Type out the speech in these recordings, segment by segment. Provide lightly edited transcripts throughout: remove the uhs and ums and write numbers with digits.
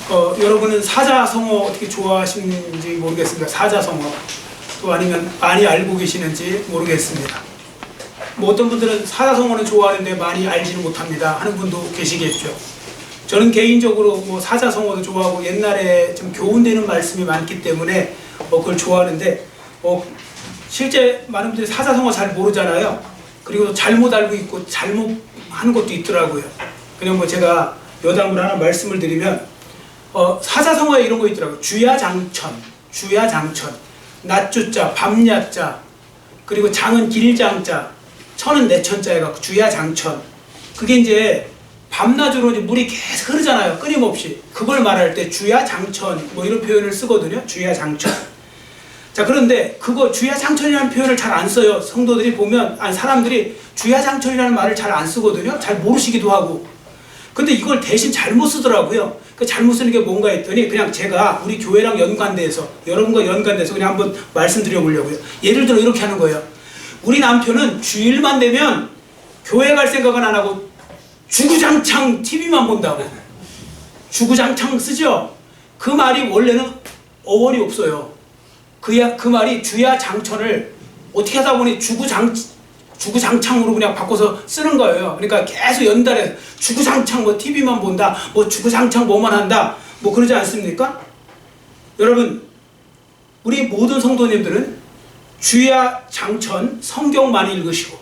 여러분은 사자성어 어떻게 좋아하시는지 모르겠습니다. 사자성어 또 아니면 많이 알고 계시는지 모르겠습니다. 뭐 어떤 분들은 사자성어는 좋아하는데 많이 알지는 못합니다 하는 분도 계시겠죠. 저는 개인적으로 뭐 사자성어도 좋아하고 옛날에 좀 교훈되는 말씀이 많기 때문에 그걸 좋아하는데 실제 많은 분들이 사자성어 잘 모르잖아요. 그리고 잘못 알고 있고 잘못하는 것도 있더라고요. 그냥 뭐 제가 여담을 하나 말씀을 드리면 사자성어에 이런 거 있더라고요. 주야장천, 낮주자, 밤야자, 그리고 장은 길장자, 천은 내천자 해갖고 주야장천. 그게 이제 밤낮으로 이제 물이 계속 흐르잖아요. 끊임없이. 그걸 말할 때 주야장천 뭐 이런 표현을 쓰거든요. 주야장천. 자, 그런데 그거 주야장천이라는 표현을 잘 안 써요. 성도들이 보면, 사람들이 주야장천이라는 말을 잘 안 쓰거든요. 잘 모르시기도 하고. 근데 이걸 대신 잘못 쓰더라고요. 그 잘못 쓰는 게 뭔가 했더니 그냥 제가 우리 교회랑 연관돼서, 여러분과 연관돼서 그냥 한번 말씀드려 보려고요. 예를 들어 이렇게 하는 거예요. 우리 남편은 주일만 되면 교회 갈 생각은 안 하고 주구장창 TV만 본다고. 주구장창 쓰죠? 그 말이 원래는 어원이 없어요. 그 말이 주야장천을 어떻게 하다 보니 주구장창으로 그냥 바꿔서 쓰는 거예요. 그러니까 계속 연달아서 주구장창 뭐 TV만 본다, 뭐 주구장창 뭐만 한다, 뭐 그러지 않습니까? 여러분, 우리 모든 성도님들은 주야장천 성경 많이 읽으시고,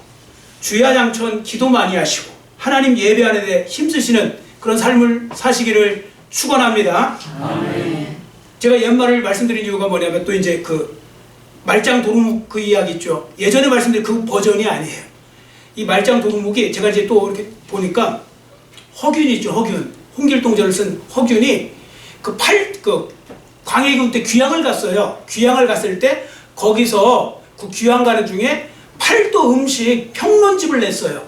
주야장천 기도 많이 하시고, 하나님 예배하는 데 힘쓰시는 그런 삶을 사시기를 축원합니다. 아멘. 제가 옛말을 말씀드린 이유가 뭐냐면 또 이제 그 말짱 도루묵 그 이야기 있죠. 예전에 말씀드린 그 버전이 아니에요. 이 말짱 도루묵이 제가 이제 또 이렇게 보니까 허균 있죠. 허균. 홍길동전을 쓴 허균이 그 광해군 때 귀향을 갔어요. 귀향을 갔을 때 거기서 그 귀향 가는 중에 팔도 음식 평론집을 냈어요.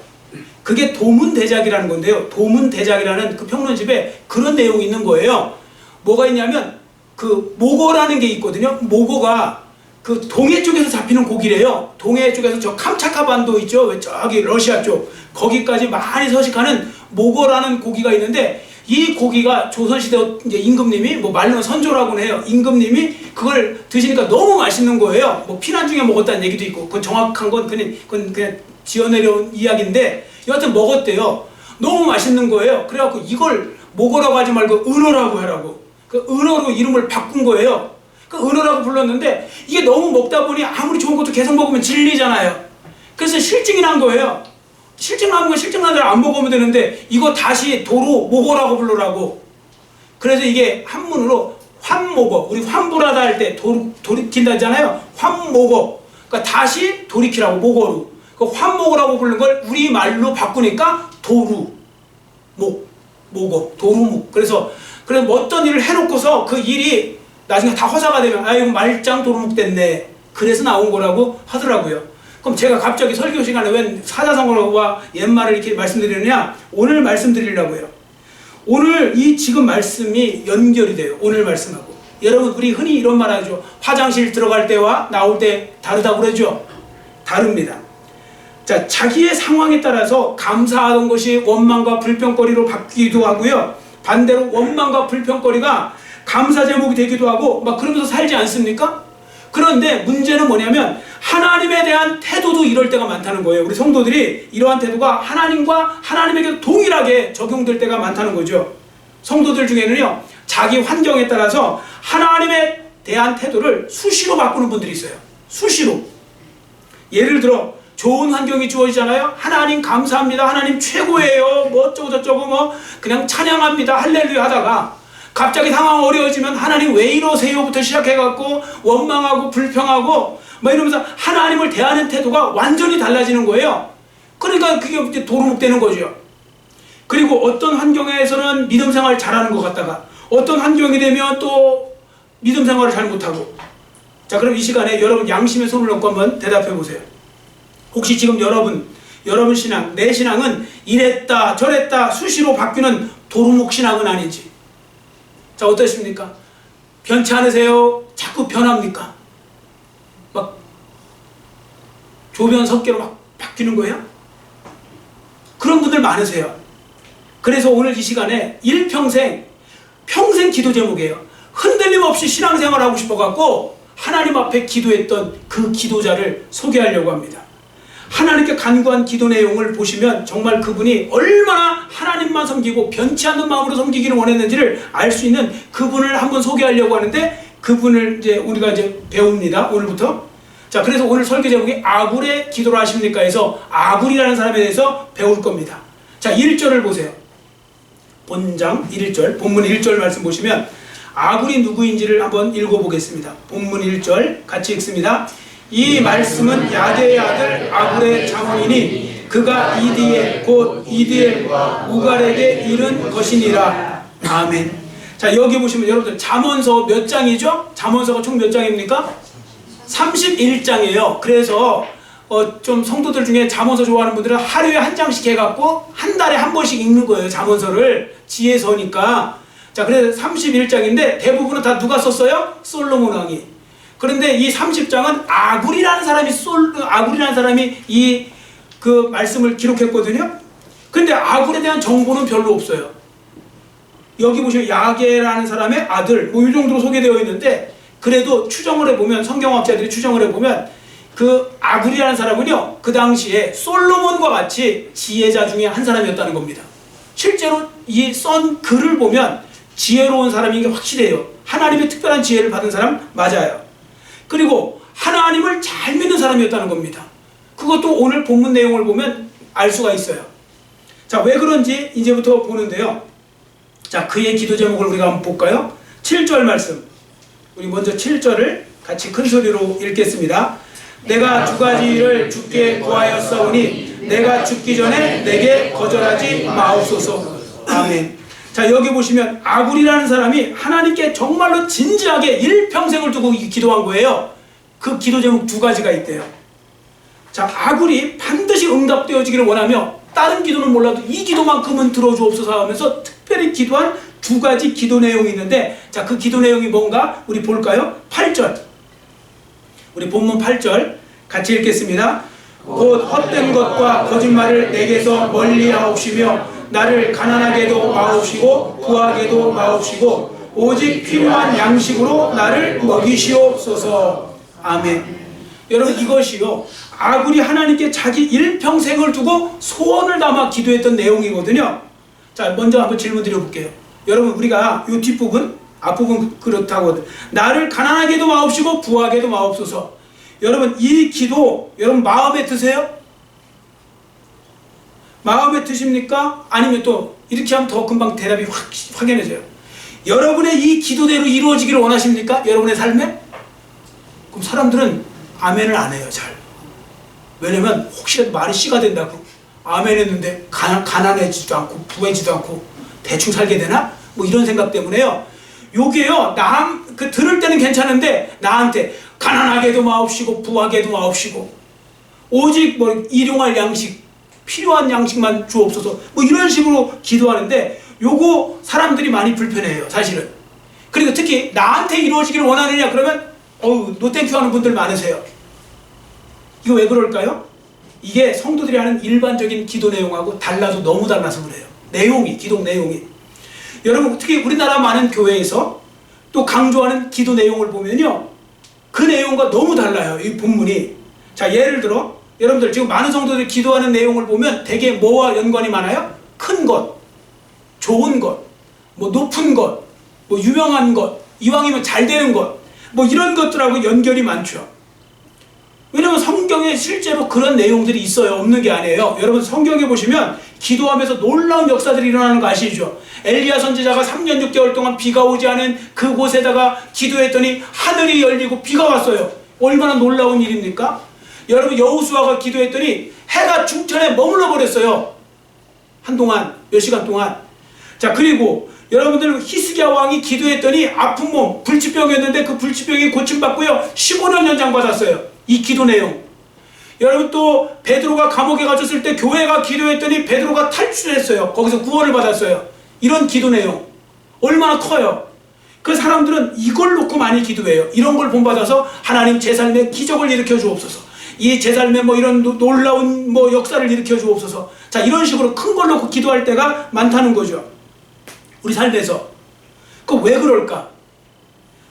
그게 도문대작이라는 건데요. 도문대작이라는 그 평론집에 그런 내용이 있는 거예요. 뭐가 있냐면 그 모고라는 게 있거든요. 모고가 그 동해 쪽에서 잡히는 고기래요. 동해 쪽에서 저 캄차카 반도 있죠. 저기 러시아 쪽 거기까지 많이 서식하는 모고라는 고기가 있는데, 이 고기가 조선시대 이제 임금님이 뭐 말로는 선조라고는 해요. 임금님이 그걸 드시니까 너무 맛있는 거예요. 뭐 피난 중에 먹었다는 얘기도 있고, 그건 정확한 건 그냥 지어내려온 이야기인데 여하튼 먹었대요. 너무 맛있는 거예요. 그래갖고 이걸 모고라고 하지 말고 은어라고 하라고. 그 은어로 이름을 바꾼 거예요. 그 은어라고 불렀는데 이게 너무 먹다 보니 아무리 좋은 것도 계속 먹으면 질리잖아요. 그래서 실증이 난 거예요. 실증 나는 건 실증 나는 대로 안 먹으면 되는데 이거 다시 도로 모고라고 부르라고. 그래서 이게 한문으로 환모고, 우리 환불하다 할 때 돌이킨다 했잖아요. 환모고. 그러니까 다시 돌이키라고, 모고로. 그 환모고라고 부르는 걸 우리말로 바꾸니까 모고, 도루묵. 그래서 뭐 어떤 일을 해놓고서 그 일이 나중에 다 허사가 되면 아이고 말짱 도루묵 됐네. 그래서 나온 거라고 하더라고요. 그럼 제가 갑자기 설교 시간에 웬 사자성어와 옛말을 이렇게 말씀드리느냐? 오늘 말씀드리려고요. 오늘 이 지금 말씀이 연결이 돼요. 오늘 말씀하고. 여러분, 우리 흔히 이런 말 하죠. 화장실 들어갈 때와 나올 때 다르다고 그러죠? 다릅니다. 자, 자기의 상황에 따라서 감사하던 것이 원망과 불평거리로 바뀌기도 하고요. 반대로 원망과 불평거리가 감사 제목이 되기도 하고 막 그러면서 살지 않습니까? 그런데 문제는 뭐냐면 하나님에 대한 태도도 이럴 때가 많다는 거예요. 우리 성도들이 이러한 태도가 하나님에게 동일하게 적용될 때가 많다는 거죠. 성도들 중에는요, 자기 환경에 따라서 하나님에 대한 태도를 수시로 바꾸는 분들이 있어요. 수시로. 예를 들어 좋은 환경이 주어지잖아요. 하나님 감사합니다. 하나님 최고예요. 뭐 어쩌고 저쩌고 뭐 그냥 찬양합니다. 할렐루야 하다가 갑자기 상황 어려워지면 하나님 왜 이러세요부터 시작해갖고 원망하고 불평하고 뭐 이러면서 하나님을 대하는 태도가 완전히 달라지는 거예요. 그러니까 그게 이제 도루묵 되는 거죠. 그리고 어떤 환경에서는 믿음 생활을 잘하는 것 같다가 어떤 환경이 되면 또 믿음 생활을 잘 못하고. 자, 그럼 이 시간에 여러분 양심의 손을 놓고 한번 대답해 보세요. 혹시 지금 여러분 신앙, 내 신앙은 이랬다 저랬다 수시로 바뀌는 도루묵 신앙은 아닌지. 자, 어떠십니까? 변치 않으세요? 자꾸 변합니까? 막 조변 석계로 막 바뀌는 거예요? 그런 분들 많으세요. 그래서 오늘 이 시간에 일평생 평생 기도 제목이에요. 흔들림 없이 신앙생활 하고 싶어갖고 하나님 앞에 기도했던 그 기도자를 소개하려고 합니다. 하나님께 간구한 기도 내용을 보시면 정말 그분이 얼마나 하나님만 섬기고 변치 않는 마음으로 섬기기를 원했는지를 알 수 있는 그분을 한번 소개하려고 하는데, 그분을 이제 우리가 이제 배웁니다. 오늘부터. 자, 그래서 오늘 설교 제목이 아굴의 기도를 하십니까 해서 아굴이라는 사람에 대해서 배울 겁니다. 자, 1절을 보세요. 본장 1절, 본문 1절 말씀 보시면 아굴이 누구인지를 한번 읽어보겠습니다. 본문 1절 같이 읽습니다. 이 말씀은 야게의 아들 아굴의 자문이니 그가 이디엘 곧 이디엘과 우갈에게 이른 것이니라. 아멘. 자, 여기 보시면 여러분들 잠언서 몇 장이죠? 잠언서가 총 몇 장입니까? 31장이에요. 그래서 좀 성도들 중에 잠언서 좋아하는 분들은 하루에 한 장씩 해갖고 한 달에 한 번씩 읽는 거예요. 잠언서를. 지혜서니까. 자, 그래서 31장인데 대부분은 다 누가 썼어요? 솔로몬 왕이. 그런데 이 30장은 아굴이라는 사람이 이 그 말씀을 기록했거든요. 근데 아굴에 대한 정보는 별로 없어요. 여기 보시면 야게라는 사람의 아들 뭐 이 정도로 소개되어 있는데, 그래도 추정을 해보면, 성경학자들이 추정을 해보면 그 아굴이라는 사람은요 그 당시에 솔로몬과 같이 지혜자 중에 한 사람이었다는 겁니다. 실제로 이 쓴 글을 보면 지혜로운 사람인 게 확실해요. 하나님의 특별한 지혜를 받은 사람 맞아요. 그리고 하나님을 잘 믿는 사람이었다는 겁니다. 그것도 오늘 본문 내용을 보면 알 수가 있어요. 자, 왜 그런지 이제부터 보는데요. 자, 그의 기도 제목을 우리가 한번 볼까요? 7절 말씀. 우리 먼저 7절을 같이 큰 소리로 읽겠습니다. 내가 두 가지를 주께 구하였사오니 내가 죽기 전에 내게 거절하지 마옵소서. 아멘. 자, 여기 보시면 아굴이라는 사람이 하나님께 정말로 진지하게 일평생을 두고 기도한 거예요. 그 기도 제목 두 가지가 있대요. 자, 아굴이 반드시 응답되어지기를 원하며 다른 기도는 몰라도 이 기도만큼은 들어주옵소서 하면서 특별히 기도한 두 가지 기도 내용이 있는데, 자, 그 기도 내용이 뭔가 우리 볼까요? 8절. 우리 본문 8절 같이 읽겠습니다. 곧 헛된 것과 거짓말을 내게서 멀리 하옵시며 나를 가난하게도 마옵시고 부하게도 마옵시고 오직 필요한 양식으로 나를 먹이시옵소서. 아멘. 여러분, 이것이요 아굴이 하나님께 자기 일평생을 두고 소원을 담아 기도했던 내용이거든요. 자, 먼저 한번 질문 드려볼게요. 여러분, 우리가 이 뒷부분, 앞부분 그렇다고 나를 가난하게도 마옵시고 부하게도 마옵소서. 여러분, 이 기도 여러분 마음에 드세요? 마음에 드십니까? 아니면 또 이렇게 하면 더 금방 대답이 확연해져요. 여러분의 이 기도대로 이루어지기를 원하십니까? 여러분의 삶에? 그럼 사람들은 아멘을 안 해요, 잘. 왜냐면 혹시라도 말이 씨가 된다고 아멘 했는데 가난해지도 않고 부해지도 않고 대충 살게 되나? 뭐 이런 생각 때문에요. 요게요, 그 들을 때는 괜찮은데 나한테 가난하게도 마옵시고 부하게도 마옵시고 오직 뭐 일용할 양식, 필요한 양식만 주옵소서, 뭐 이런 식으로 기도하는데 요거 사람들이 많이 불편해요, 사실은. 그리고 특히 나한테 이루어지기를 원하느냐 그러면 노땡큐 하는 분들 많으세요. 이거 왜 그럴까요? 이게 성도들이 하는 일반적인 기도 내용하고 달라서 너무 달라서 그래요. 내용이, 기도 내용이. 여러분, 특히 우리나라 많은 교회에서 또 강조하는 기도 내용을 보면요, 그 내용과 너무 달라요, 이 본문이. 자, 예를 들어 여러분들 지금 많은 성도들이 기도하는 내용을 보면 대개 뭐와 연관이 많아요? 큰 것, 좋은 것, 뭐 높은 것, 뭐 유명한 것, 이왕이면 잘 되는 것, 뭐 이런 것들하고 연결이 많죠. 왜냐면 성경에 실제로 그런 내용들이 있어요. 없는 게 아니에요. 여러분, 성경에 보시면 기도하면서 놀라운 역사들이 일어나는 거 아시죠? 엘리야 선지자가 3년 6개월 동안 비가 오지 않은 그곳에다가 기도했더니 하늘이 열리고 비가 왔어요. 얼마나 놀라운 일입니까? 여러분, 여호수아가 기도했더니 해가 중천에 머물러 버렸어요. 한동안, 몇 시간 동안. 자, 그리고 여러분들 히스기야 왕이 기도했더니 아픈 몸, 불치병이었는데 그 불치병이 고침받고요 15년 연장 받았어요. 이 기도 내용. 여러분, 또 베드로가 감옥에 갇혔을 때 교회가 기도했더니 베드로가 탈출했어요. 거기서 구원을 받았어요. 이런 기도 내용 얼마나 커요. 그 사람들은 이걸 놓고 많이 기도해요. 이런 걸 본받아서 하나님 제 삶에 기적을 일으켜 주옵소서, 이 제 삶에 뭐 이런 놀라운 뭐 역사를 일으켜 주옵소서. 자, 이런 식으로 큰 걸 놓고 기도할 때가 많다는 거죠, 우리 삶에서. 그 왜 그럴까?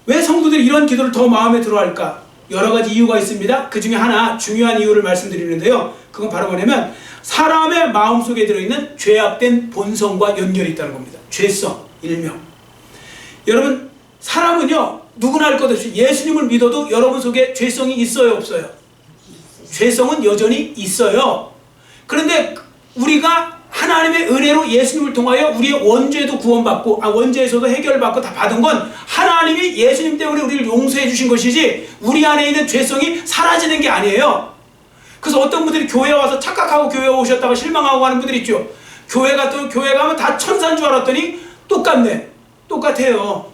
왜 성도들이 이런 기도를 더 마음에 들어할까? 여러 가지 이유가 있습니다. 그 중에 하나 중요한 이유를 말씀드리는데요. 그건 바로 뭐냐면 사람의 마음속에 들어있는 죄악된 본성과 연결이 있다는 겁니다. 죄성, 일명. 여러분, 사람은요, 누구나 할 것 없이 예수님을 믿어도 여러분 속에 죄성이 있어요, 없어요? 죄성은 여전히 있어요. 그런데 우리가 하나님의 은혜로 예수님을 통하여 우리의 원죄도 구원받고, 원죄에서도 해결받고 다 받은 건 하나님이 예수님 때문에 우리를 용서해 주신 것이지 우리 안에 있는 죄성이 사라지는 게 아니에요. 그래서 어떤 분들이 교회에 와서 착각하고 교회에 오셨다가 실망하고 가는 분들이 있죠. 교회 가면 다 천사인 줄 알았더니 똑같네. 똑같아요.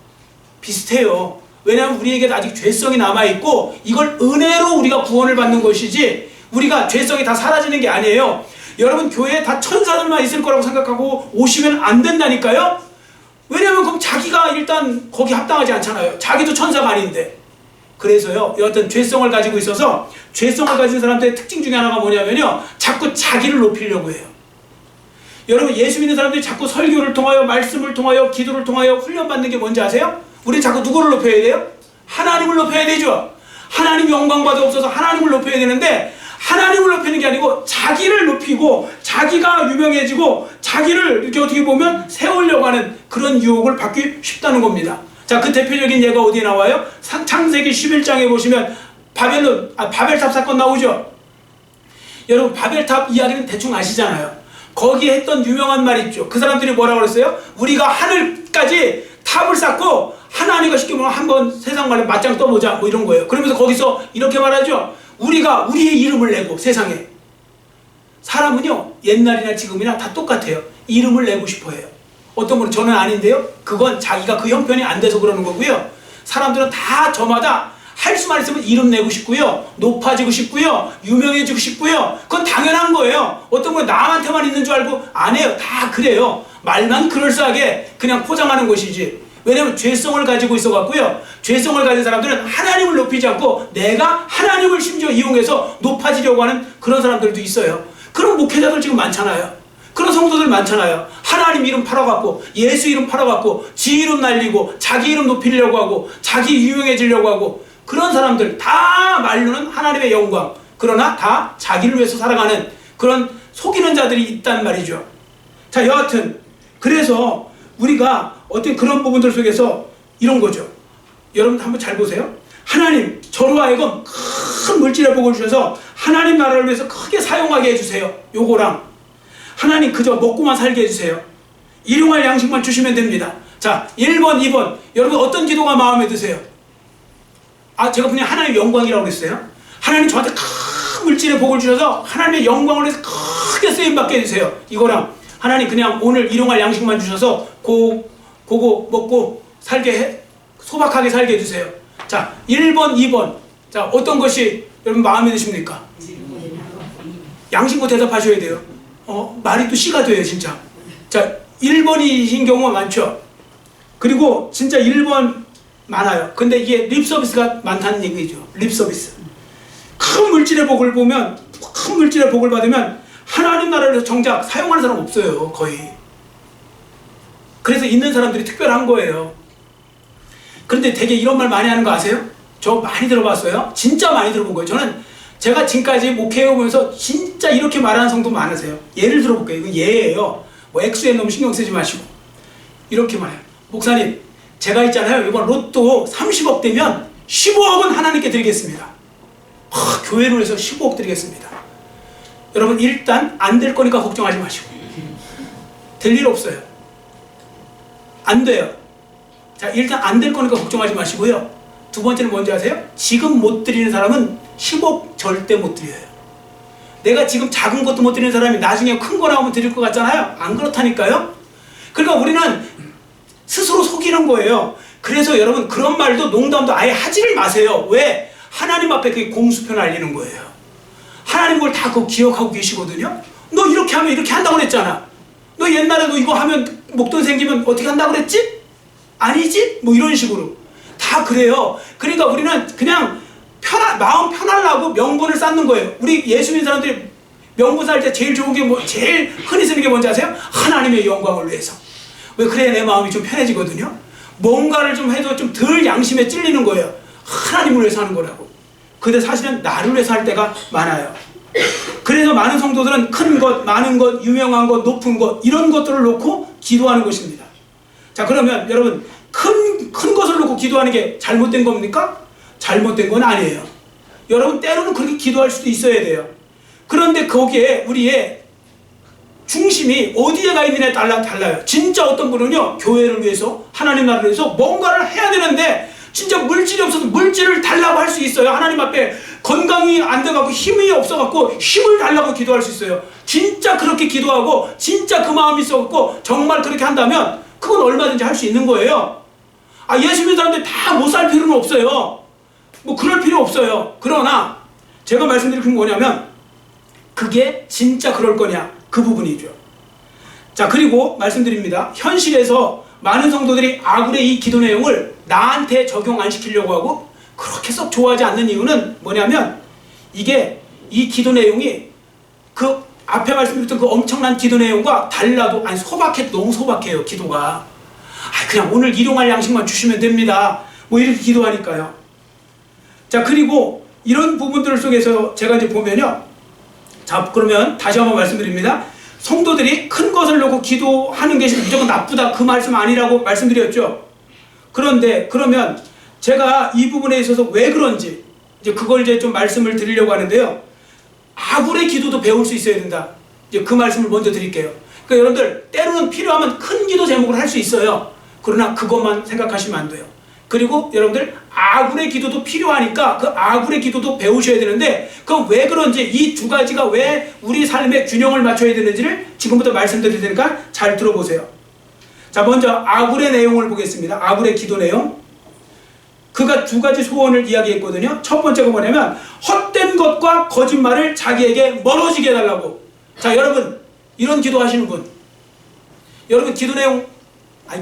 비슷해요. 왜냐하면 우리에게 아직 죄성이 남아있고 이걸 은혜로 우리가 구원을 받는 것이지 우리가 죄성이 다 사라지는 게 아니에요. 여러분, 교회에 다 천사들만 있을 거라고 생각하고 오시면 안 된다니까요. 왜냐하면 그럼 자기가 일단 거기 합당하지 않잖아요. 자기도 천사가 아닌데. 그래서요, 어떤 죄성을 가지고 있어서 죄성을 가진 사람들의 특징 중에 하나가 뭐냐면요, 자꾸 자기를 높이려고 해요. 여러분, 예수 믿는 사람들이 자꾸 설교를 통하여, 말씀을 통하여, 기도를 통하여 훈련받는 게 뭔지 아세요? 우리 자꾸 누구를 높여야 돼요? 하나님을 높여야 되죠. 하나님 영광 받아옵소서. 하나님을 높여야 되는데 하나님을 높이는 게 아니고 자기를 높이고 자기가 유명해지고 자기를 이렇게 어떻게 보면 세우려고 하는 그런 유혹을 받기 쉽다는 겁니다. 자, 그 대표적인 예가 어디에 나와요? 창세기 11장에 보시면 바벨탑 사건 나오죠. 여러분, 바벨탑 이야기는 대충 아시잖아요. 거기에 했던 유명한 말 있죠. 그 사람들이 뭐라고 그랬어요? 우리가 하늘까지 탑을 쌓고 하나님과 쉽게 말하면 한번 세상 말에 맞짱 떠보자, 뭐 이런 거예요. 그러면서 거기서 이렇게 말하죠. 우리가 우리의 이름을 내고 세상에. 사람은요, 옛날이나 지금이나 다 똑같아요. 이름을 내고 싶어 해요. 어떤 분은 저는 아닌데요. 그건 자기가 그 형편이 안 돼서 그러는 거고요. 사람들은 다 저마다 할 수만 있으면 이름 내고 싶고요. 높아지고 싶고요. 유명해지고 싶고요. 그건 당연한 거예요. 어떤 분은 남한테만 있는 줄 알고 안 해요. 다 그래요. 말만 그럴싸하게 그냥 포장하는 것이지. 왜냐하면 죄성을 가지고 있어갖고요. 죄성을 가진 사람들은 하나님을 높이지 않고 내가 하나님을 심지어 이용해서 높아지려고 하는 그런 사람들도 있어요. 그런 목회자들 지금 많잖아요. 그런 성도들 많잖아요. 하나님 이름 팔아갖고 예수 이름 팔아갖고 지 이름 날리고 자기 이름 높이려고 하고 자기 유명해지려고 하고 그런 사람들 다 말로는 하나님의 영광, 그러나 다 자기를 위해서 살아가는 그런 속이는 자들이 있단 말이죠. 자, 여하튼 그래서 우리가 어떤 그런 부분들 속에서 이런 거죠. 여러분 한번 잘 보세요. 하나님, 저로 하여금 큰 물질의 복을 주셔서 하나님 나라를 위해서 크게 사용하게 해주세요. 요거랑 하나님 그저 먹고만 살게 해주세요. 일용할 양식만 주시면 됩니다. 자, 1번, 2번. 여러분 어떤 기도가 마음에 드세요? 제가 그냥 하나님의 영광이라고 그랬어요. 하나님 저한테 큰 물질의 복을 주셔서 하나님의 영광을 위해서 크게 쓰임받게 해주세요. 이거랑 하나님 그냥 오늘 일용할 양식만 주셔서 그거 먹고 소박하게 살게 해주세요. 자, 1번, 2번. 자, 어떤 것이 여러분 마음에 드십니까? 양심껏 대답하셔야 돼요. 말이 또 씨가 돼요, 진짜. 자, 1번이신 경우가 많죠. 그리고 진짜 1번 많아요. 근데 이게 립서비스가 많다는 얘기죠. 립서비스. 큰 물질의 복을 받으면 하나님 나라를 정작 사용하는 사람 없어요, 거의. 그래서 있는 사람들이 특별한 거예요. 그런데 되게 이런 말 많이 하는 거 아세요? 저 많이 들어봤어요. 진짜 많이 들어본 거예요. 저는 제가 지금까지 목회해오면서 진짜 이렇게 말하는 성도 많으세요. 예를 들어볼게요. 이거 예예요. 뭐 액수에 너무 신경 쓰지 마시고. 이렇게 말해요. 목사님, 제가 있잖아요. 이번 로또 30억 되면 15억은 하나님께 드리겠습니다. 교회로 해서 15억 드리겠습니다. 여러분, 일단 안 될 거니까 걱정하지 마시고. 될 일 없어요. 안 돼요. 자, 일단 안 될 거니까 걱정하지 마시고요. 두 번째는 뭔지 아세요? 지금 못 드리는 사람은 10억 절대 못 드려요. 내가 지금 작은 것도 못 드리는 사람이 나중에 큰 거 나오면 드릴 것 같잖아요. 안 그렇다니까요. 그러니까 우리는 스스로 속이는 거예요. 그래서 여러분 그런 말도 농담도 아예 하지를 마세요. 왜? 하나님 앞에 그게 공수표 날리는 거예요. 하나님 그걸 다 그거 기억하고 계시거든요. 너 이렇게 하면 이렇게 한다고 그랬잖아. 너 옛날에 너 이거 하면 목돈 생기면 어떻게 한다고 그랬지? 아니지? 뭐 이런 식으로 다 그래요. 그러니까 우리는 그냥 마음 편하려고 명분을 쌓는 거예요. 우리 예수 믿는 사람들이 명분 쌓을 때 제일 좋은 게 제일 흔히 쓰는 게 뭔지 아세요? 하나님의 영광을 위해서. 왜 그래야 내 마음이 좀 편해지거든요. 뭔가를 좀 해도 좀 덜 양심에 찔리는 거예요. 하나님을 위해서 하는 거라고. 근데 사실은 나를 위해서 할 때가 많아요. 그래서 많은 성도들은 큰 것, 많은 것, 유명한 것, 높은 것 이런 것들을 놓고 기도하는 것입니다. 자, 그러면 여러분 큰 것을 놓고 기도하는 게 잘못된 겁니까? 잘못된 건 아니에요. 여러분 때로는 그렇게 기도할 수도 있어야 돼요. 그런데 거기에 우리의 중심이 어디에 가 있느냐에 달라요. 진짜 어떤 분은요, 교회를 위해서, 하나님 나라를 위해서 뭔가를 해야 되는데 진짜 물질이 없어서 물질을 달라고 할 수 있어요. 하나님 앞에 건강이 안 돼갖고 힘이 없어갖고 힘을 달라고 기도할 수 있어요. 진짜 그렇게 기도하고 진짜 그 마음이 있어갖고 정말 그렇게 한다면 그건 얼마든지 할 수 있는 거예요. 예수 믿는 사람들 다 못 살 필요는 없어요. 뭐 그럴 필요 없어요. 그러나 제가 말씀드릴 건 뭐냐면 그게 진짜 그럴 거냐, 그 부분이죠. 자, 그리고 말씀드립니다. 현실에서 많은 성도들이 아굴의 이 기도 내용을 나한테 적용 안 시키려고 하고 그렇게 썩 좋아하지 않는 이유는 뭐냐면 이게 이 기도 내용이 그 앞에 말씀드렸던 그 엄청난 기도 내용과 달라도 너무 소박해요. 기도가 그냥 오늘 일용할 양식만 주시면 됩니다. 뭐 이렇게 기도하니까요. 자, 그리고 이런 부분들 속에서 제가 이제 보면요. 자, 그러면 다시 한번 말씀드립니다. 성도들이 큰 것을 놓고 기도하는 것이 무조건 나쁘다, 그 말씀 아니라고 말씀드렸죠. 그런데 그러면 제가 이 부분에 있어서 왜 그런지 이제 그걸 이제 좀 말씀을 드리려고 하는데요. 아굴의 기도도 배울 수 있어야 된다. 이제 그 말씀을 먼저 드릴게요. 그러니까 여러분들 때로는 필요하면 큰 기도 제목을 할 수 있어요. 그러나 그것만 생각하시면 안 돼요. 그리고 여러분들 아굴의 기도도 필요하니까 그 아굴의 기도도 배우셔야 되는데 그건 왜 그런지, 이 두 가지가 왜 우리 삶의 균형을 맞춰야 되는지를 지금부터 말씀드릴 테니까 잘 들어보세요. 자, 먼저 아굴의 내용을 보겠습니다. 아굴의 기도 내용. 그가 두 가지 소원을 이야기했거든요. 첫 번째가 뭐냐면 헛된 것과 거짓말을 자기에게 멀어지게 해달라고. 자, 여러분 이런 기도 하시는 분, 여러분 기도 내용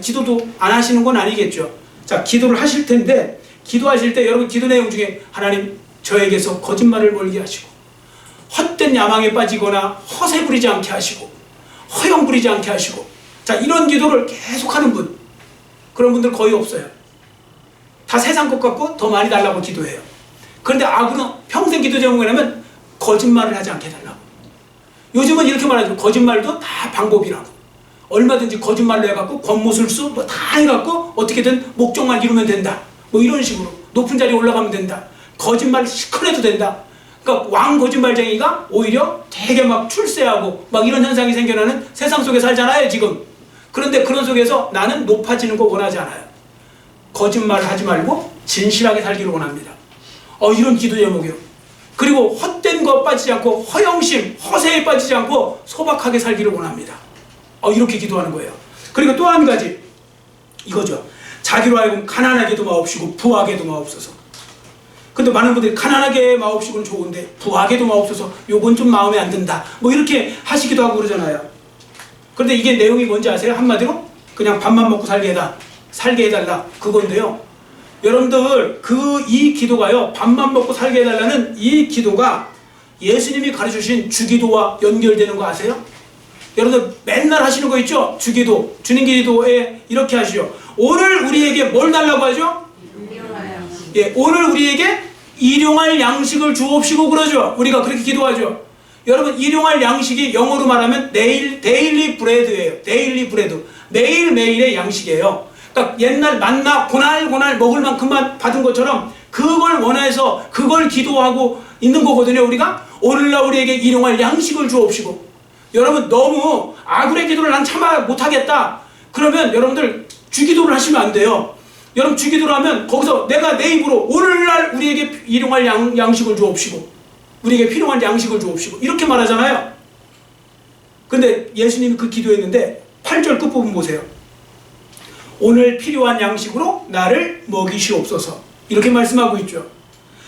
기도도 안 하시는 건 아니겠죠. 자, 기도를 하실 텐데 기도하실 때 여러분 기도 내용 중에 하나님 저에게서 거짓말을 멀게 하시고 헛된 야망에 빠지거나 허세 부리지 않게 하시고 허영 부리지 않게 하시고, 자, 이런 기도를 계속하는 분, 그런 분들 거의 없어요. 다 세상 것 같고 더 많이 달라고 기도해요. 그런데 아굴은 평생 기도 제목이 뭐냐면 거짓말을 하지 않게 해달라고. 요즘은 이렇게 말하죠. 거짓말도 다 방법이라고. 얼마든지 거짓말로 해갖고 권모술수 뭐 다 해갖고 어떻게든 목적만 이루면 된다. 뭐 이런 식으로 높은 자리에 올라가면 된다. 거짓말 시커내도 된다. 그러니까 왕 거짓말쟁이가 오히려 되게 막 출세하고 막 이런 현상이 생겨나는 세상 속에 살잖아요, 지금. 그런데 그런 속에서 나는 높아지는 거 원하지 않아요. 거짓말 하지 말고 진실하게 살기를 원합니다. 이런 기도 제목이요. 그리고 헛된 거 빠지지 않고 허영심, 허세에 빠지지 않고 소박하게 살기를 원합니다. 이렇게 기도하는 거예요. 그리고 또 한 가지 이거죠. 자기로 하여금 가난하게도 마옵시고 부하게도 마옵소서. 근데 많은 분들이 가난하게 마옵시고는 좋은데 부하게도 마옵소서, 요건 좀 마음에 안 든다, 뭐 이렇게 하시기도 하고 그러잖아요. 그런데 이게 내용이 뭔지 아세요? 한마디로 그냥 밥만 먹고 살게 해달라, 그건데요. 여러분들 이 기도가요, 밥만 먹고 살게 해달라는 이 기도가 예수님이 가르쳐주신 주기도와 연결되는 거 아세요? 여러분들 맨날 하시는 거 있죠? 주기도, 주님 기도에 이렇게 하시죠. 오늘 우리에게 뭘 달라고 하죠? 예, 오늘 우리에게 일용할 양식을 주옵시고 그러죠. 우리가 그렇게 기도하죠. 여러분 일용할 양식이 영어로 말하면 데일리 브레드예요. 데일리 브레드. 매일매일의 양식이에요. 그러니까 옛날 만나 고날 먹을 만큼만 받은 것처럼 그걸 원해서 그걸 기도하고 있는 거거든요. 우리가 오늘날 우리에게 일용할 양식을 주옵시고. 여러분 너무 아굴의 기도를 난 참아 못하겠다 그러면 여러분들 주기도를 하시면 안 돼요. 여러분 주기도를 하면 거기서 내가 내 입으로 오늘날 우리에게 일용할 양식을 주옵시고 우리에게 필요한 양식을 주옵시고 이렇게 말하잖아요. 근데 예수님이 그 기도했는데 8절 끝부분 보세요. 오늘 필요한 양식으로 나를 먹이시옵소서, 이렇게 말씀하고 있죠.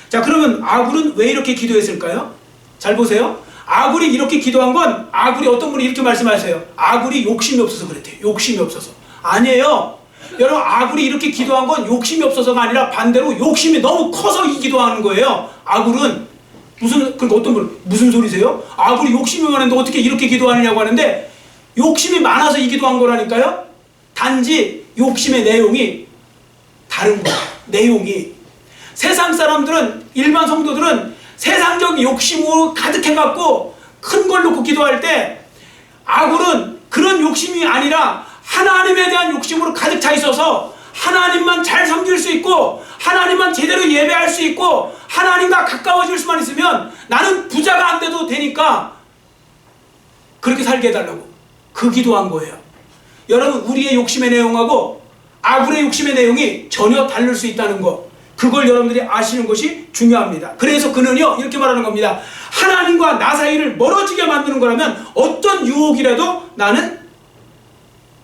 자, 그러면 아굴은 왜 이렇게 기도했을까요? 잘 보세요. 아굴이 이렇게 기도한 건, 아굴이 어떤 분이 이렇게 말씀하세요. 아굴이 욕심이 없어서 그랬대요. 욕심이 없어서. 아니에요. 여러분 아굴이 이렇게 기도한 건 욕심이 없어서가 아니라 반대로 욕심이 너무 커서 이 기도하는 거예요. 아굴은 그러니까 어떤 분 무슨 소리세요? 아굴이 욕심이 많은데 어떻게 이렇게 기도하느냐고 하는데 욕심이 많아서 이 기도한 거라니까요. 단지 욕심의 내용이 다른 거야. 내용이. 세상 사람들은, 일반 성도들은 세상적 욕심으로 가득해갖고 큰 걸 놓고 기도할 때, 아굴은 그런 욕심이 아니라 하나님에 대한 욕심으로 가득 차 있어서 하나님만 잘 섬길 수 있고 하나님만 제대로 예배할 수 있고 하나님과 가까워질 수만 있으면 나는 부자가 안 돼도 되니까 그렇게 살게 해달라고 그 기도한 거예요. 여러분, 우리의 욕심의 내용하고 아굴의 욕심의 내용이 전혀 다를 수 있다는 거, 그걸 여러분들이 아시는 것이 중요합니다. 그래서 그는요 이렇게 말하는 겁니다. 하나님과 나 사이를 멀어지게 만드는 거라면 어떤 유혹이라도 나는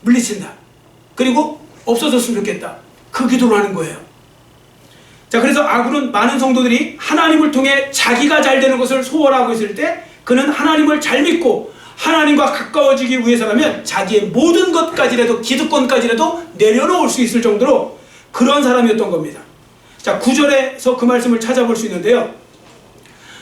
물리친다. 그리고 없어졌으면 좋겠다. 그 기도를 하는 거예요. 자, 그래서 아굴은 많은 성도들이 하나님을 통해 자기가 잘 되는 것을 소원하고 있을 때 그는 하나님을 잘 믿고 하나님과 가까워지기 위해서라면 자기의 모든 것까지라도, 기득권까지라도 내려놓을 수 있을 정도로 그런 사람이었던 겁니다. 자, 9절에서 그 말씀을 찾아볼 수 있는데요.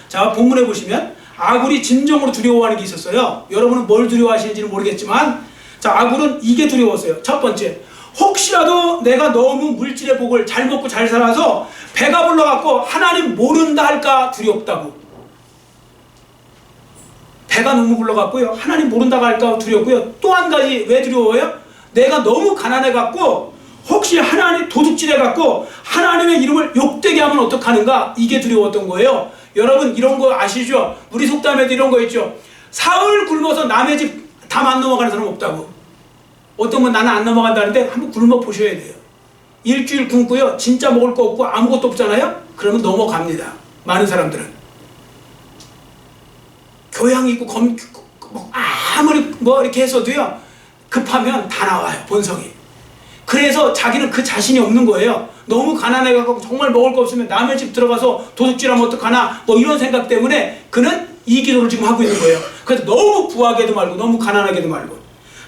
자, 본문에 보시면 아굴이 진정으로 두려워하는 게 있었어요. 여러분은 뭘 두려워하시는지는 모르겠지만, 자, 아굴은 이게 두려웠어요. 첫 번째, 혹시라도 내가 너무 물질의 복을 잘 먹고 잘 살아서 배가 불러갖고 하나님 모른다 할까 두렵다고. 배가 너무 불러갖고요, 하나님 모른다 할까 두렵고요. 또 한 가지 왜 두려워요? 내가 너무 가난해갖고 혹시 하나님 도둑질해갖고 하나님의 이름을 욕되게 하면 어떡하는가, 이게 두려웠던 거예요. 여러분, 이런 거 아시죠? 우리 속담에도 이런 거 있죠. 사흘 굶어서 남의 집 담 안 넘어가는 사람 없다고. 어떤 건 나는 안 넘어간다는데 한번 굶어 보셔야 돼요. 일주일 굶고요, 진짜 먹을 거 없고 아무것도 없잖아요? 그러면 넘어갑니다. 많은 사람들은. 교양 있고 아무리 뭐 이렇게 해서도요, 급하면 다 나와요, 본성이. 그래서 자기는 그 자신이 없는 거예요. 너무 가난해가지고 정말 먹을 거 없으면 남의 집 들어가서 도둑질하면 어떡하나, 뭐 이런 생각 때문에 그는 이 기도를 지금 하고 있는 거예요. 그래서 너무 부하게도 말고 너무 가난하게도 말고.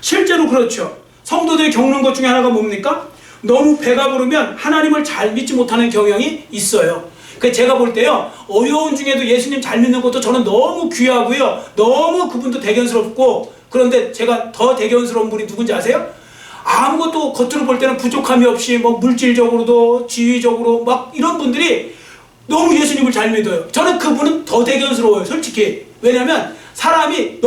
실제로 그렇죠. 성도들이 겪는 것 중에 하나가 뭡니까? 너무 배가 부르면 하나님을 잘 믿지 못하는 경향이 있어요. 그래서 제가 볼 때요, 어려운 중에도 예수님 잘 믿는 것도 저는 너무 귀하고요, 너무 그분도 대견스럽고, 그런데 제가 더 대견스러운 분이 누군지 아세요? 아무것도 겉으로 볼 때는 부족함이 없이 뭐 물질적으로도 지위적으로 막 이런 분들이 너무 예수님을 잘 믿어요. 저는 그분은 더 대견스러워요, 솔직히. 왜냐하면 사람이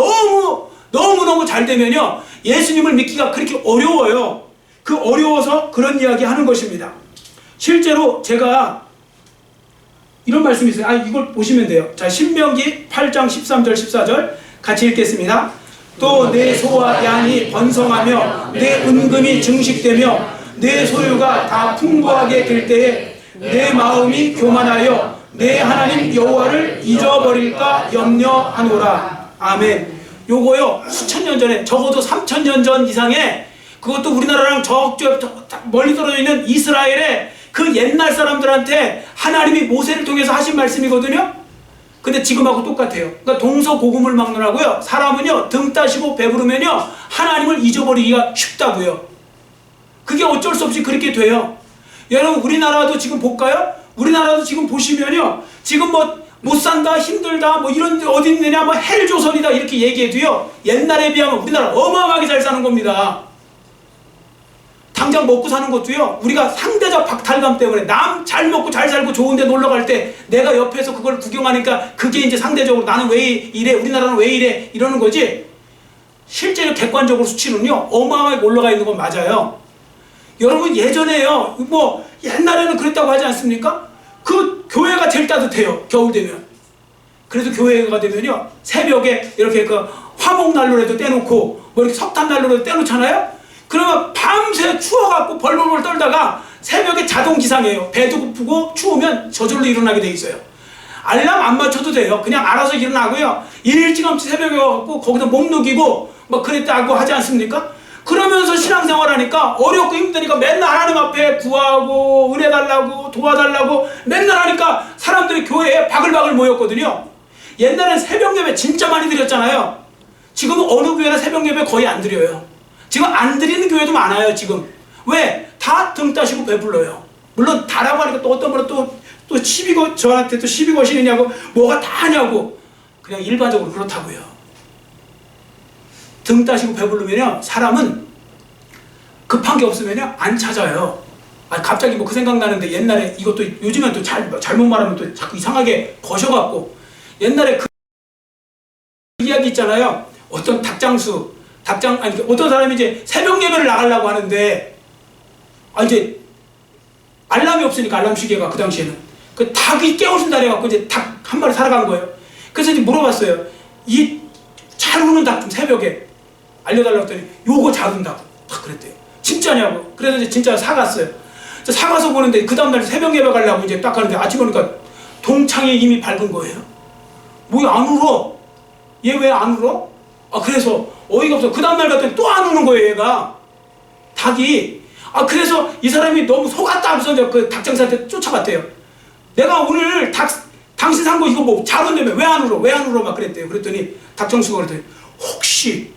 너무너무 잘 되면요, 예수님을 믿기가 그렇게 어려워요. 그 어려워서 그런 이야기 하는 것입니다. 실제로 제가 이런 말씀이 있어요. 이걸 보시면 돼요. 자, 신명기 8장 13절 14절 같이 읽겠습니다. 또 내 소와 양이 번성하며 내 은금이 증식되며 내 소유가 다 풍부하게 될 때에 내 마음이 교만하여 내 하나님 여호와를 잊어버릴까 염려하노라. 아멘. 요거요, 수천 년 전에, 적어도 3,000년 전 이상에, 그것도 우리나라랑 멀리 떨어져 있는 이스라엘의 그 옛날 사람들한테 하나님이 모세를 통해서 하신 말씀이거든요. 근데 지금하고 똑같아요. 그러니까 동서고금을 막론하고요, 사람은요 등 따시고 배부르면요 하나님을 잊어버리기가 쉽다고요. 그게 어쩔 수 없이 그렇게 돼요. 여러분, 우리나라도 지금 볼까요? 우리나라도 지금 보시면요, 지금 뭐 못 산다, 힘들다, 뭐 이런 데 어디 있느냐, 뭐 헬조선이다 이렇게 얘기해도요, 옛날에 비하면 우리나라 어마어마하게 잘 사는 겁니다. 당장 먹고 사는 것도요, 우리가 상대적 박탈감 때문에 남 잘 먹고 잘 살고 좋은데 놀러 갈 때 내가 옆에서 그걸 구경하니까 그게 이제 상대적으로 나는 왜 이래, 우리나라는 왜 이래, 이러는 거지, 실제로 객관적으로 수치는요 어마어마하게 올라가 있는 건 맞아요. 여러분, 예전에요, 뭐 옛날에는 그랬다고 하지 않습니까? 그 교회가 제일 따뜻해요, 겨울 되면. 그래서 교회가 되면요, 새벽에 이렇게 그 화목난로라도 떼놓고 뭐 이렇게 석탄난로라도 떼놓잖아요. 그러면 밤새 추워갖고 벌벌벌 떨다가 새벽에 자동기상해요. 배도 고프고 추우면 저절로 일어나게 돼 있어요. 알람 안 맞춰도 돼요. 그냥 알아서 일어나고요, 일찌감치 새벽에 와갖고 거기다 목 녹이고 뭐 그랬다고 하지 않습니까? 그러면서 신앙생활 하니까 어렵고 힘드니까 맨날 하나님 앞에 구하고 은혜 달라고 도와달라고 맨날 하니까 사람들이 교회에 바글바글 모였거든요. 옛날엔 새벽 예배 진짜 많이 드렸잖아요. 지금은 어느 교회나 새벽 예배 거의 안 드려요. 지금 안 드리는 교회도 많아요, 지금. 왜? 다 등 따시고 배불러요. 물론 다라고 하니까 또 어떤 분은 또 저한테 또 시비 거시느냐고, 뭐가 다냐고. 그냥 일반적으로 그렇다고요. 등 따시고 배부르면요, 사람은 급한 게 없으면요 안 찾아요. 아, 갑자기 뭐 그 생각 나는데 옛날에 이것도 요즘엔 또 잘못 말하면 또 자꾸 이상하게 거셔갖고 옛날에 그 이야기 있잖아요. 어떤 아니 어떤 사람이 이제 새벽 예배를 나가려고 하는데 이제 알람이 없으니까 알람 시계가 그 당시에는 그 닭이 깨워준다 그래갖고 이제 닭 한 마리 살아간 거예요. 그래서 이제 물어봤어요. 이 잘 우는 닭 좀 새벽에 알려달라고 했더니 요거 잘 운다고 딱 그랬대요. 진짜냐고. 그래서 이제 진짜 사갔어요. 사가서 보는데 그 다음날 새벽 예배 가려고 이제 딱 가는데 아침 보니까 동창이 이미 밝은 거예요. 뭐 안 울어? 얘 왜 안 울어? 그래서 어이가 없어. 그 다음날 갔더니 또 안 우는 거예요, 얘가. 닭이. 그래서 이 사람이 너무 속았다 하면서 이제 그 닭장사한테 쫓아갔대요. 내가 오늘 당신 산 거 이거 뭐 잘 온다며 왜 안 울어? 왜 안 울어? 막 그랬대요. 그랬더니 닭장수가 그랬더니 혹시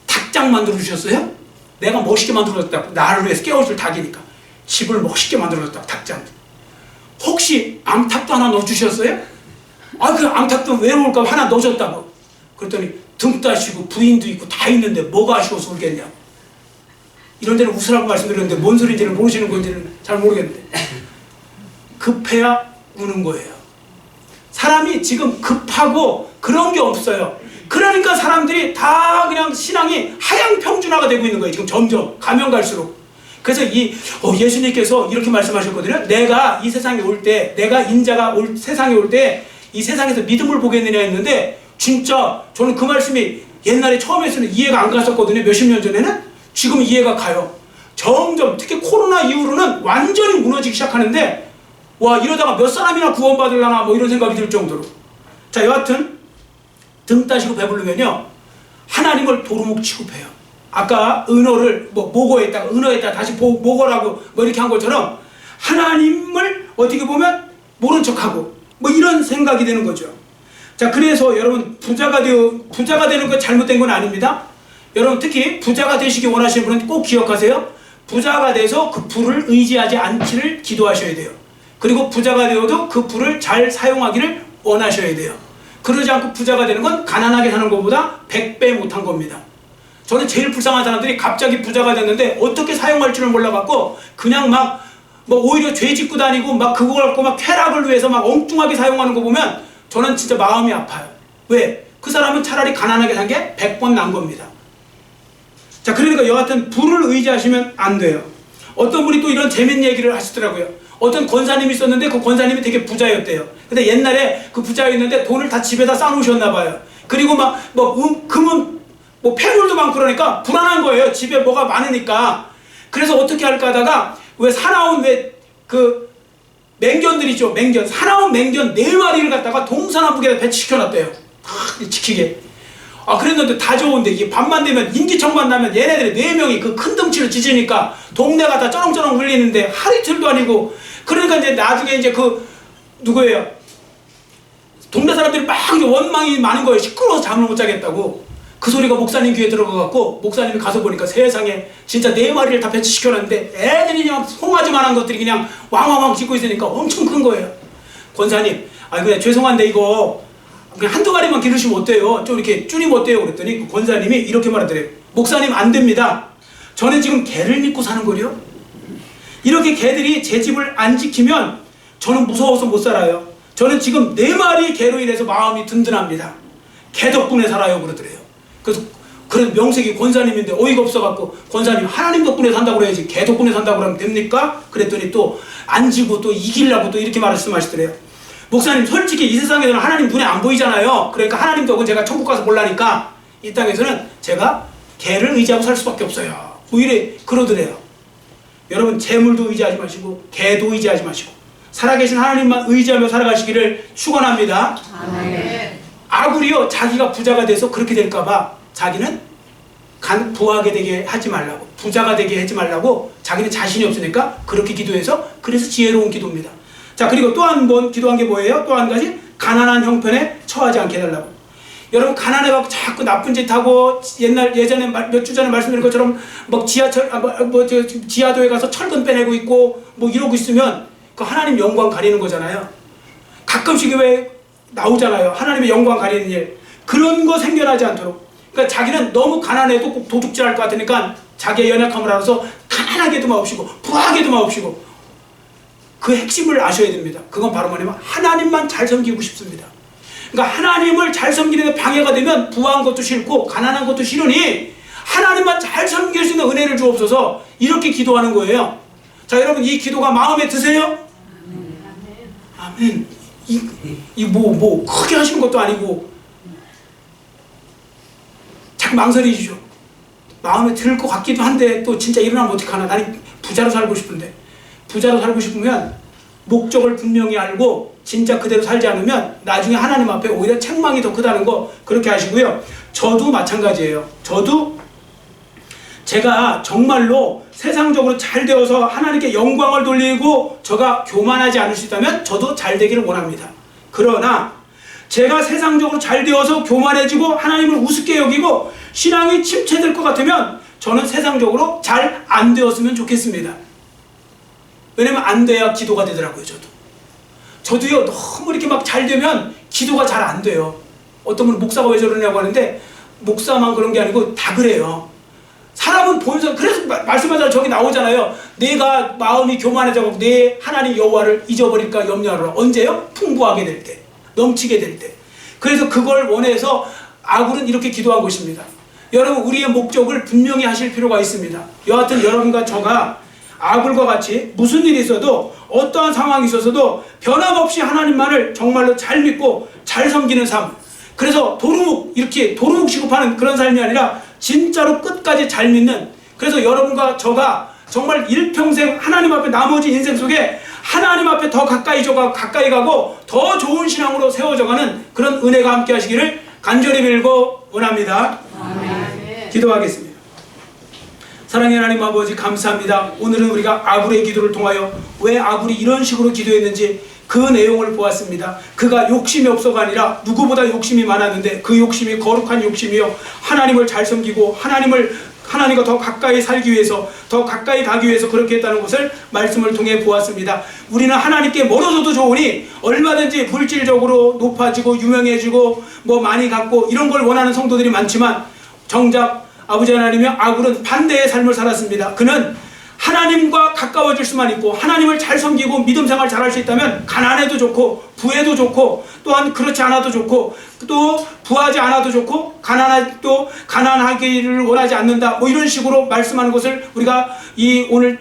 닭장 만들어 주셨어요? 내가 멋있게 만들어줬다고. 나를 위해서 깨워줄 닭이니까. 집을 멋있게 만들어줬다고, 닭장. 혹시 암탉도 하나 넣어주셨어요? 그 암탉도 외로울까 하나 넣어줬다고. 그랬더니 등 따시고 부인도 있고 다 있는데 뭐가 아쉬워서 울겠냐고. 이런 데는 웃으라고 말씀드렸는데 뭔 소리인지는 모르시는 건지는 잘 모르겠는데 급해야 우는 거예요. 사람이 지금 급하고 그런 게 없어요. 그러니까 사람들이 다 그냥 신앙이 하향평준화가 되고 있는 거예요. 지금 점점 가면 갈수록. 그래서 예수님께서 이렇게 말씀하셨거든요. 내가 이 세상에 올 때, 내가 인자가 세상에 올 때 이 세상에서 믿음을 보겠느냐 했는데 진짜 저는 그 말씀이 옛날에 처음에 했을 때 이해가 안 갔었거든요. 몇십 년 전에는. 지금 이해가 가요. 점점 특히 코로나 이후로는 완전히 무너지기 시작하는데 와 이러다가 몇 사람이나 구원받으려나 뭐 이런 생각이 들 정도로. 자 여하튼 등 따시고 배부르면요 하나님을 도루묵 취급해요. 아까 은어를 모고에다가 은어에다가 다시 모고라고 뭐 이렇게 한 것처럼 하나님을 어떻게 보면 모른 척하고 뭐 이런 생각이 되는 거죠. 자 그래서 여러분 부자가 되는 거 잘못된 건 아닙니다. 여러분 특히 부자가 되시기 원하시는 분은 꼭 기억하세요. 부자가 돼서 그 부를 의지하지 않기를 기도하셔야 돼요. 그리고 부자가 되어도 그 부를 잘 사용하기를 원하셔야 돼요. 그러지 않고 부자가 되는 건 가난하게 사는 것보다 100배 못한 겁니다. 저는 제일 불쌍한 사람들이 갑자기 부자가 됐는데 어떻게 사용할 줄을 몰라갖고 그냥 막 오히려 죄 짓고 다니고 막 그거 갖고 막 쾌락을 위해서 막 엉뚱하게 사용하는 거 보면 저는 진짜 마음이 아파요. 왜? 그 사람은 차라리 가난하게 산 게 100번 난 겁니다. 자 그러니까 여하튼 부를 의지하시면 안 돼요. 어떤 분이 또 이런 재밌는 얘기를 하시더라고요. 어떤 권사님이 있었는데 그 권사님이 되게 부자였대요. 근데 옛날에 그 부자였는데 돈을 다 집에다 쌓아놓으셨나 봐요. 그리고 금은 폐물도 많고 그러니까 불안한 거예요. 집에 뭐가 많으니까. 그래서 어떻게 할까 하다가 왜 사나운 그 맹견들이죠. 사나운 맹견 4마리를 갖다가 동서남북에다 배치시켜놨대요. 지키게. 그랬는데 다 좋은데 이게 밤만 되면 인기청만 나면 얘네들이 4명이 그 큰 덩치를 짖으니까 동네가 다 쩌렁쩌렁 울리는데 하루 이틀도 아니고. 그러니까 이제 나중에 이제 누구예요? 동네 사람들이 막 원망이 많은 거예요. 시끄러워서 잠을 못 자겠다고. 그 소리가 목사님 귀에 들어가갖고 목사님이 가서 보니까 세상에 진짜 4마리를 다 배치시켜놨는데 애들이 그냥 송아지만한 것들이 그냥 왕왕왕 짖고 있으니까 엄청 큰 거예요. 권사님, 그냥 죄송한데 이거 그냥 한두 마리만 기르시면 어때요? 좀 이렇게 줄이면 어때요? 그랬더니 그 권사님이 이렇게 말하더래요. 목사님 안 됩니다. 저는 지금 개를 믿고 사는 거요. 이렇게 개들이 제 집을 안 지키면 저는 무서워서 못 살아요. 저는 지금 4마리 개로 인해서 마음이 든든합니다. 개 덕분에 살아요. 그러더래요. 그래서 그런 명색이 권사님인데 어이가 없어갖고 권사님 하나님 덕분에 산다고 그래야지 개 덕분에 산다고 그러면 됩니까? 그랬더니 또 안 지고 또 이기려고 또 이렇게 말씀하시더래요. 목사님 솔직히 이 세상에서는 하나님 눈에 안 보이잖아요. 그러니까 하나님 덕은 제가 천국 가서 몰라니까 이 땅에서는 제가 개를 의지하고 살 수밖에 없어요. 뭐 이래 그러더래요. 여러분 재물도 의지하지 마시고 개도 의지하지 마시고 살아계신 하나님만 의지하며 살아가시기를 축원합니다. 아멘. 아구리요 자기가 부자가 돼서 그렇게 될까봐 자기는 부하게 되게 하지 말라고 부자가 되게 하지 말라고 자기는 자신이 없으니까 그렇게 기도해서 그래서 지혜로운 기도입니다. 자 그리고 또 한 번 기도한 게 뭐예요? 또 한 가지 가난한 형편에 처하지 않게 해달라고. 여러분 가난해갖고 자꾸 나쁜 짓 하고 예전에 몇 주 전에 말씀드린 것처럼 막 지하도에 가서 철근 빼내고 있고 뭐 이러고 있으면 그 하나님 영광 가리는 거잖아요. 가끔씩 왜 나오잖아요. 하나님의 영광 가리는 일. 그런 거 생겨나지 않도록. 그러니까 자기는 너무 가난해도 꼭 도둑질 할 것 같으니까 자기의 연약함을 알아서 가만히 가난하게도 마옵시고 부하게도 마옵시고. 그 핵심을 아셔야 됩니다. 그건 바로 뭐냐면 하나님만 잘 섬기고 싶습니다. 그러니까 하나님을 잘 섬기는 데 방해가 되면 부한 것도 싫고 가난한 것도 싫으니 하나님만 잘 섬길 수 있는 은혜를 주옵소서, 이렇게 기도하는 거예요. 자, 여러분, 이 기도가 마음에 드세요? 아멘. 뭐 크게 하시는 것도 아니고 자꾸 망설이시죠. 마음에 들 것 같기도 한데 또 진짜 일어나면 어떡하나. 나는 부자로 살고 싶은데. 부자로 살고 싶으면 목적을 분명히 알고 진짜 그대로 살지 않으면 나중에 하나님 앞에 오히려 책망이 더 크다는 거, 그렇게 하시고요. 저도 마찬가지예요. 저도 제가 정말로 세상적으로 잘 되어서 하나님께 영광을 돌리고 저가 교만하지 않을 수 있다면 저도 잘 되기를 원합니다. 그러나 제가 세상적으로 잘 되어서 교만해지고 하나님을 우습게 여기고 신앙이 침체될 것 같으면 저는 세상적으로 잘 안 되었으면 좋겠습니다. 왜냐면 안 돼야 기도가 되더라고요. 저도요, 너무 이렇게 막 잘 되면 기도가 잘 안 돼요. 어떤 분은 목사가 왜 저러냐고 하는데 목사만 그런 게 아니고 다 그래요. 사람은 본성, 그래서 말씀하자면 저기 나오잖아요. 내가 마음이 교만해져서 내 하나님 여호와를 잊어버릴까 염려하노라. 언제요? 풍부하게 될 때, 넘치게 될 때. 그래서 그걸 원해서 아굴은 이렇게 기도한 것입니다. 여러분, 우리의 목적을 분명히 하실 필요가 있습니다. 여하튼 여러분과 저가 아굴과 같이 무슨 일이 있어도 어떠한 상황이 있어서도 변함없이 하나님만을 정말로 잘 믿고 잘 섬기는 삶. 그래서 이렇게 도루묵 취급하는 그런 삶이 아니라 진짜로 끝까지 잘 믿는, 그래서 여러분과 저가 정말 일평생 하나님 앞에 나머지 인생 속에 하나님 앞에 더 가까이 가고 더 좋은 신앙으로 세워져가는 그런 은혜가 함께 하시기를 간절히 빌고 원합니다. 아멘. 기도하겠습니다. 사랑의 하나님 아버지, 감사합니다. 오늘은 우리가 아굴의 기도를 통하여 왜 아굴이 이런 식으로 기도했는지 그 내용을 보았습니다. 그가 욕심이 없어가 아니라 누구보다 욕심이 많았는데 그 욕심이 거룩한 욕심이요, 하나님을 잘 섬기고 하나님과 더 가까이 살기 위해서, 더 가까이 가기 위해서 그렇게 했다는 것을 말씀을 통해 보았습니다. 우리는 하나님께 멀어져도 좋으니 얼마든지 물질적으로 높아지고 유명해지고 뭐 많이 갖고 이런 걸 원하는 성도들이 많지만 정작 아버지 하나님의 아굴은 반대의 삶을 살았습니다. 그는 하나님과 가까워질 수만 있고 하나님을 잘 섬기고 믿음 생활 잘 할 수 있다면 가난해도 좋고 부해도 좋고 또한 그렇지 않아도 좋고 또 부하지 않아도 좋고 가난하기를 원하지 않는다, 뭐 이런 식으로 말씀하는 것을 우리가 오늘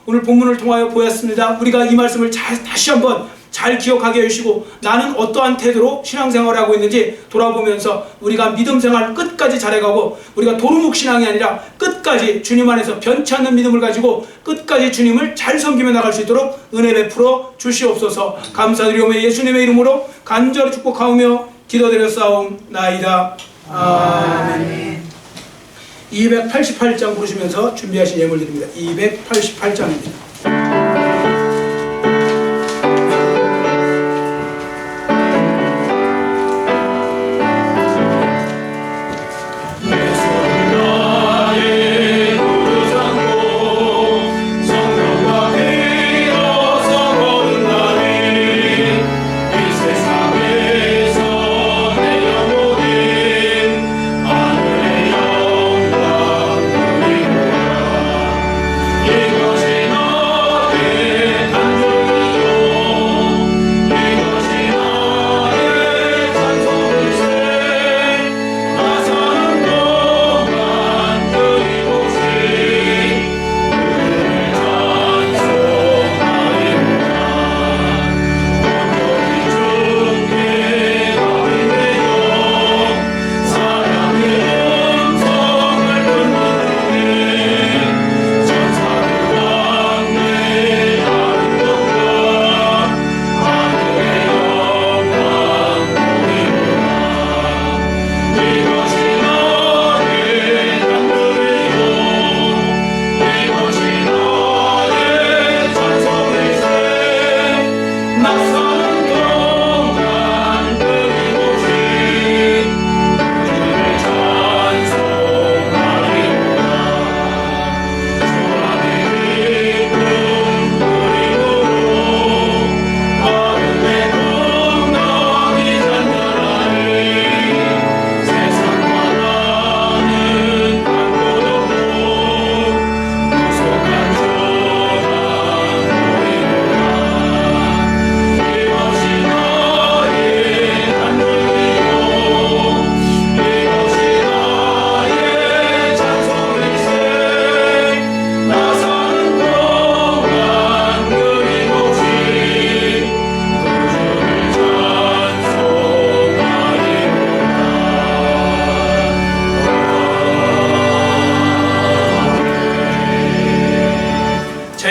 본문을 통하여 보았습니다. 우리가 이 말씀을 다시 한번 잘 기억하게 해주시고 나는 어떠한 태도로 신앙생활을 하고 있는지 돌아보면서 우리가 믿음생활 끝까지 잘해가고 우리가 도루묵 신앙이 아니라 끝까지 주님 안에서 변치 않는 믿음을 가지고 끝까지 주님을 잘 섬기며 나갈 수 있도록 은혜 베풀어 주시옵소서. 감사드리오며 예수님의 이름으로 간절히 축복하오며 기도드렸사옵나이다. 아멘. 288장 부르시면서 준비하신 예물 드립니다. 288장입니다. 이것이 너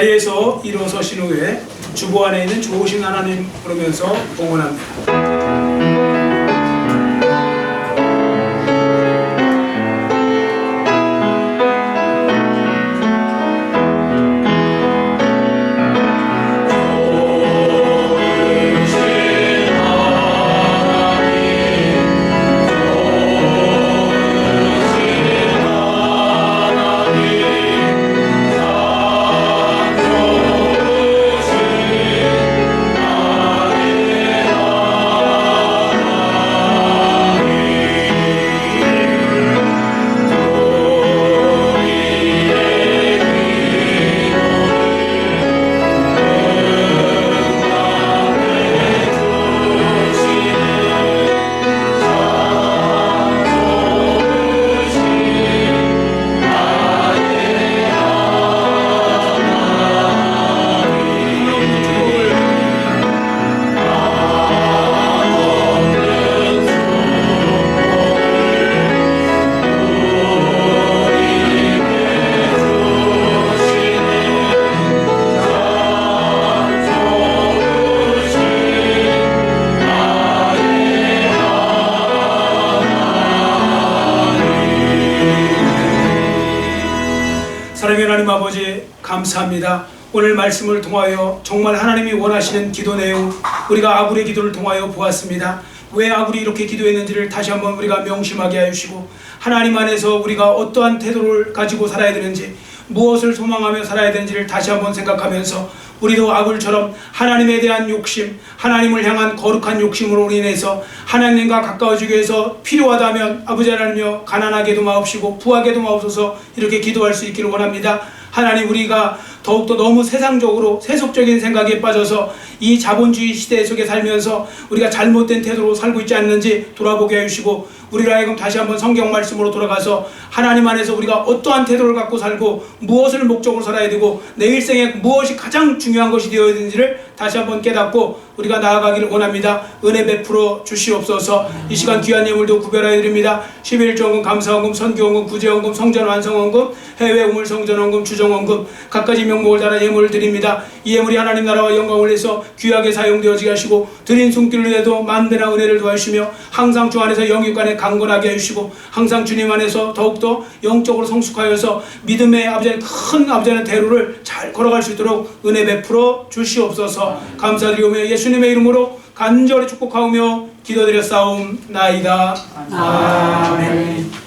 자리에서 일어서신 후에 주보 안에 있는 좋으신 하나님 부르면서 봉헌합니다. 사랑의 하나님 아버지 감사합니다. 오늘 말씀을 통하여 정말 하나님이 원하시는 기도 내용 우리가 아굴의 기도를 통하여 보았습니다. 왜 아굴이 이렇게 기도했는지를 다시 한번 우리가 명심하게 하시고 하나님 안에서 우리가 어떠한 태도를 가지고 살아야 되는지 무엇을 소망하며 살아야 되는지를 다시 한번 생각하면서 우리도 아굴처럼 하나님에 대한 욕심, 하나님을 향한 거룩한 욕심으로 인해서 하나님과 가까워지기 위해서 필요하다면 아버지 하나님여 가난하게도 마옵시고 부하게도 마옵소서 이렇게 기도할 수 있기를 원합니다. 하나님 우리가 더욱더 너무 세상적으로 세속적인 생각에 빠져서 이 자본주의 시대 속에 살면서 우리가 잘못된 태도로 살고 있지 않는지 돌아보게 해주시고 우리를 하여금 다시 한번 성경 말씀으로 돌아가서 하나님 안에서 우리가 어떠한 태도를 갖고 살고 무엇을 목적으로 살아야 되고 내 일생에 무엇이 가장 중요한 것이 되어야 되는지를 다시 한번 깨닫고 우리가 나아가기를 원합니다. 은혜 베풀어 주시옵소서. 이 시간 귀한 예물도 구별하여 드립니다. 11조원금, 감사원금, 선교원금, 구제원금, 성전완성원금, 해외 우물 성전원금, 주정원금 각가지 명목을 따라 예물을 드립니다. 이 예물이 하나님 나라와 영광을 위해서 귀하게 사용되어지게 하시고 드린 손길로 해도 만배나 은혜를 도와주시며 항상 주 안에서 영육간에 강건하게 해주시고 항상 주님 안에서 더욱더 영적으로 성숙하여서 믿음의 아버지의 큰 아버지의 대로를 잘 걸어갈 수 있도록 은혜 베풀어 주시옵소서. 감사드리오며 예수님의 이름으로 간절히 축복하오며 기도드렸사옵나이다. 아멘.